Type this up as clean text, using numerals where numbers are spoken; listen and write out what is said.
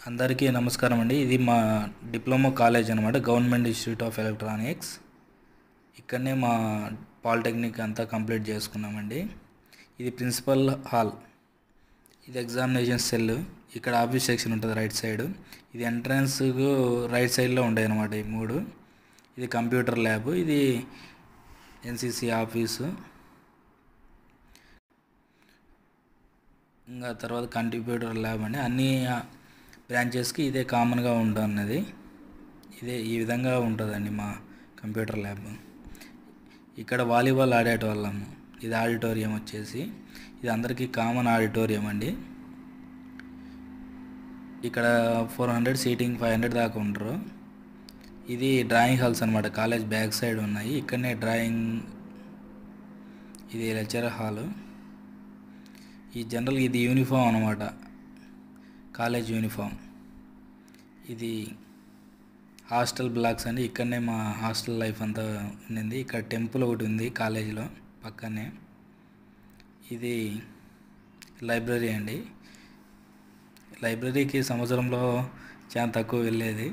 అందరికీ నమస్కారం అండి. ఇది మా డిప్లొమా కాలేజ్ అనమాట, గవర్నమెంట్ ఇన్స్టిట్యూట్ ఆఫ్ ఎలక్ట్రానిక్స్. ఇక్కడనే మా పాలిటెక్నిక్ అంతా కంప్లీట్ చేసుకున్నామండి. ఇది ప్రిన్సిపల్ హాల్, ఇది ఎగ్జామినేషన్ సెల్, ఇక్కడ ఆఫీస్ సెక్షన్ ఉంటుంది రైట్ సైడ్. ఇది ఎంట్రన్స్ రైట్ సైడ్లో ఉంటాయి అనమాట ఈ మూడు. ఇది కంప్యూటర్ ల్యాబ్, ఇది ఎన్సిసి ఆఫీసు, ఇంకా తర్వాత కంప్యూటర్ ల్యాబ్ అండి. అన్ని బ్రాంచెస్కి ఇదే కామన్గా ఉంటుంది. ఈ విధంగా ఉంటుందండి మా కంప్యూటర్ ల్యాబ్. ఇక్కడ వాలీబాల్ ఆడేటోళ్ళము. ఇది ఆడిటోరియం వచ్చేసి, ఇది అందరికీ కామన్ ఆడిటోరియం అండి. ఇక్కడ 400 సీటింగ్ 500 దాకా ఉంటారు. ఇది డ్రాయింగ్ హాల్స్ అనమాట, కాలేజ్ బ్యాక్ సైడ్ ఉన్నాయి. ఇక్కడనే డ్రాయింగ్, ఇది లెక్చరర్ హాలు. ఈ జనరల్ ఇది యూనిఫామ్ అనమాట, కాలేజ్ యూనిఫామ్. ఇది హాస్టల్ బ్లాక్స్ అండి. ఇక్కడనే మా హాస్టల్ లైఫ్ అంతా ఉండింది. ఇక్కడ టెంపుల్ ఒకటి ఉంది కాలేజీలో పక్కనే. ఇది లైబ్రరీ అండి. లైబ్రరీకి సంవత్సరంలో చాలా తక్కువ వెళ్ళేది.